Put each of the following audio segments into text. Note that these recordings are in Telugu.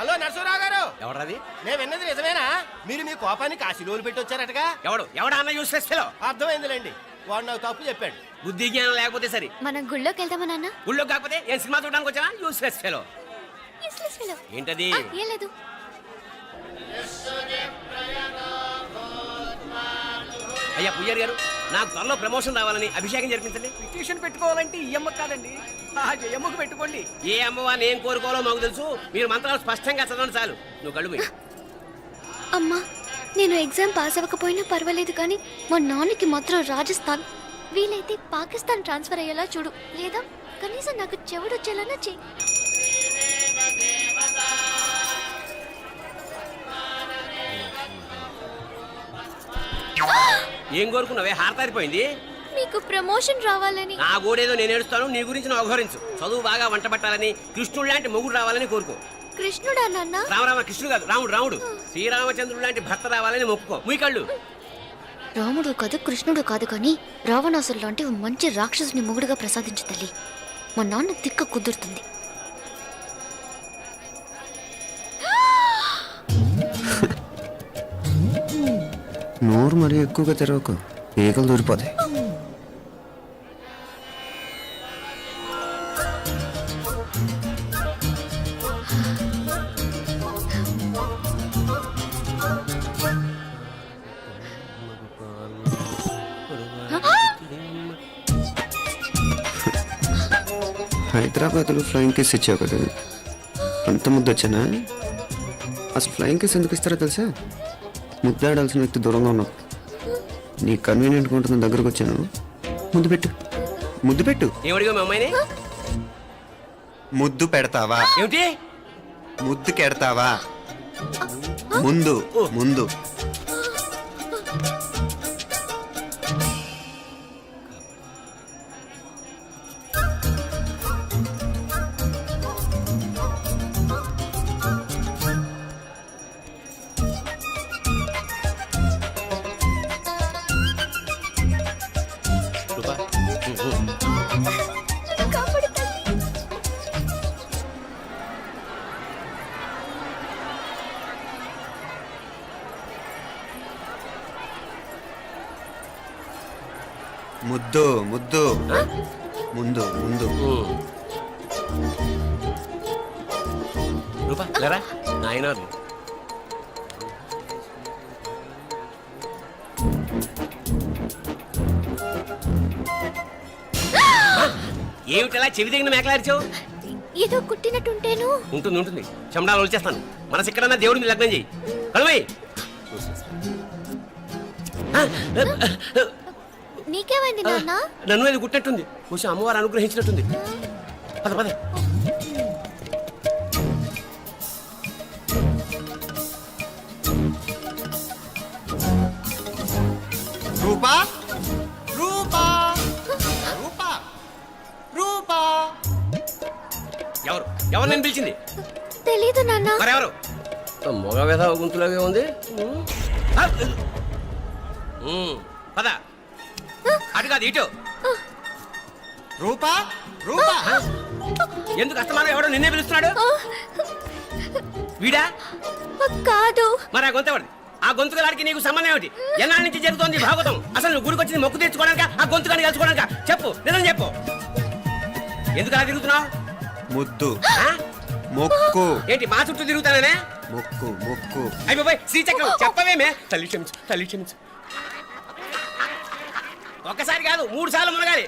హలో నరసరావు గారు. ఎవరది? నేను విన్నది నిజమేనా? మీరు మీ కోపాన్ని కాశీలోలు పెట్టి వచ్చారటగా. ఎవడా అన్న యూస్లెస్ ఫెలో? అర్థమైందిలేండి, వాడు నాకు తప్పు చెప్పాడు. బుద్ధి జ్ఞానం లేకపోతే సరే. మనం గుళ్ళోకి వెళ్దామా నాన్న? గుళ్ళో కాకపోతే ఏం సినిమా చూడడానికి వచ్చావా? Useless fellow. ఏంటది? ఏం లేదు. అయ్యా పుయ్యర్ గారు, నాకు త్వరలో ప్రమోషన్ రావాలని అభిషేకం జరిపించండి. పిటిషన్ పెట్టుకోవాలంటే ఈ అమ్మ కాదండి, ఆ జయమ్మకు పెట్టుకోండి. ఏ అమ్మవారిని ఏం కోరుకోవాలో మాకు తెలుసు. మీరు మంత్రాలు స్పష్టంగా చదవండి చాలు. నువ్వు కళ్ళు పోయి. అమ్మా, నేను ఎగ్జామ్ పాస్ అవ్వకపోయినా పర్వాలేదు, కానీ మా నాన్నకి మాత్రం రాజస్థాన్, వీలైతే పాకిస్తాన్ ట్రాన్స్ఫర్ అయ్యేలా చూడు, లేదా కనీసం నాకు చెవుడు వచ్చేలానా చెయ్యి. ఏం కోరుకున్నావే? హారతారిపోయింది. మీకు ప్రమోషన్ రావాలని. నా గోడేదో నేను ఏడుస్తాను, నీ గురించి నువ్వు అవహరించు. చదువు బాగా వంట పట్టాలని, కృష్ణుడు లాంటి మొగుడు రావాలని కోరుకో. కృష్ణుడా నాన్న? రామరామ కృష్ణుడు కాదు, రాముడు. శ్రీరామచంద్రుడు లాంటి భర్త రావాలని మొక్కుకో. మీ కళ్ళు. రాముడు కాదు, కృష్ణుడు కాదు, కానీ రావణాసురు లాంటి మంచి రాక్షసుని మొగుడుగా ప్రసాదించు తల్లి. మా నాన్న తిక్క కుదురుతుంది. నోరు మరీ ఎక్కువగా తెరవకు, ఈగలు దూరిపోతాయి. హైదరాబాద్లో ఫ్లయింగ్ కేస్ ఇచ్చావు కదా, అంత ముద్దు వచ్చానా? అసలు ఫ్లయింగ్ కేస్ ఎందుకు ఇస్తారో తెలుసా? ముద్దాడాల్సిన వ్యక్తి దూరంగా ఉన్నావు. నీ కన్వీనియంట్గా ఉంటుంది, దగ్గరకు వచ్చాను. ముద్దు పెట్టు, ముద్దు పెట్టు. ఏమడిగా మీ అమ్మాయిని? ముద్దు పెడతావా? ఏమిటి? ముద్దు కెడతావా? ముందు ముందు. ముద్దు ముద్దు. ముందు ముందు. రూపా లేరా నాయనారు. ఏమిటలా చెవి దిగిన మేకలారిచావు? ఏదో కుట్టినట్టుంటేను. ఉంటుంది. చెమడాలు వచ్చేస్తాను. మనసు ఎక్కడన్నా దేవుడిని లగ్నం చేయి. కలవై. నీకేమైంది నాన్న? నన్ను అది గుట్టినట్టుంది. కొంచెం అమ్మవారు అనుగ్రహించినట్టుంది. పద పద. రూపా రూపా రూపా రూపా. ఎవరు నేను పిలిచింది? తెలీదు నాన్న. మరెవరు? మగ వేధ గుంతులాగే ఉంది. పద. అటు కాదు ఇటు. రూపా రూపా. ఎందుకు అస్తమానం ఎవడో నిన్నే పిలుస్తున్నాడు? వీడా కాదు. మరి ఆ గొంతు ఎవరిది? ఆ గొంతుగాడికి నీకు సంబంధం ఏమిటి? ఎన్నాళ్ళ నుంచి జరుగుతోంది భాగవతం? అసలు నువ్వు గుడికి వచ్చింది మొక్కు తెచ్చుకోవడానిక, ఆ గొంతుగాని కలుసుకోవడానిక? చెప్పు, నిజం చెప్పు. ఎందుకు అలా తిరుగుతున్నావు? ముద్దు మొక్కు. ఏంటి మా చుట్టూ తిరుగుతానే? మొక్కు మొక్కు. అయిపోయి శ్రీచక్రం చెప్పవేమే? తల్లి క్షమించు, తల్లి క్షమించు. ఒక్కసారి కాదు 3 సార్లు మునగాలి.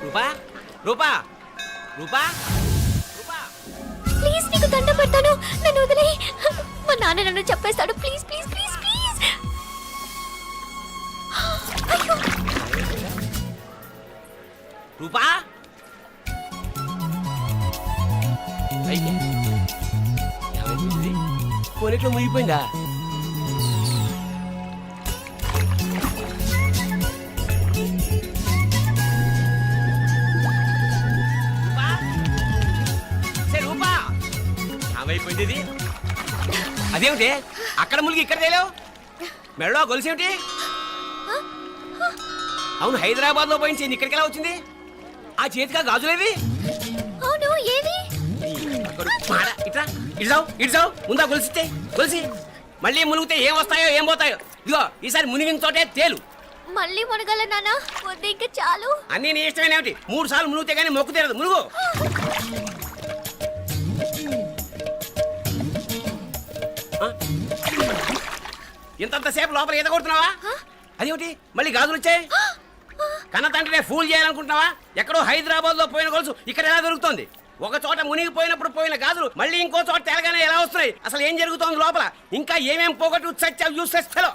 రూపా రూపా రూపా రూపా, ప్లీజ్ నీకు దండం పెడతాను, నన్ను వదిలేయ్. మా నాన్న నన్ను చెప్పేస్తాడు. Please please please please. అయ్యో. రూపా కొనిట్లో మునిగిపోయిందా? రూపా ఏమైపోయింది? అదేమిటి అక్కడ మునిగి ఇక్కడ తేలేవు? మెడలో గొలుసు ఏమిటి? అవును, హైదరాబాద్ లో పోయించింది, ఇక్కడికి ఎలా వచ్చింది? ఆ చేతిగా గాజులేవి? అవును ఏవి? ఇట్రా ఇడ్సావు ముందా గొలిసితే గొలిసి మళ్ళీ మునిగితే ఏం వస్తాయో ఏం పోతాయో. ఇదిగో ఈసారి మునిగిన చోటే తేలు. మళ్ళీ మునగల నాన్న, వద్దు ఇంకా చాలు. అన్నీ నీ ఇష్టమేనేమిటి? 3 సార్లు మునిగితే గానీ మొక్కు తీరదు. మునుగు. ఇంతంతసేపు లోపల ఈత కొడుతున్నావా? అదేమిటి మళ్ళీ గాజులు వచ్చాయి? కన్న తండ్రినే ఫూల్ చేయాలనుకుంటున్నావా? ఎక్కడో హైదరాబాద్ లో పోయిన గొలుసు ఇక్కడ ఎలా దొరుకుతుంది? ఒక చోట మునిగిపోయినప్పుడు పోయిన గాజులు మళ్ళీ ఇంకో చోట తేలగానే ఎలా వస్తున్నాయి? అసలు ఏం జరుగుతోంది లోపల? ఇంకా ఏమేం పోగొట్టు సచ్చావు యూస్లెస్ ఫెలో.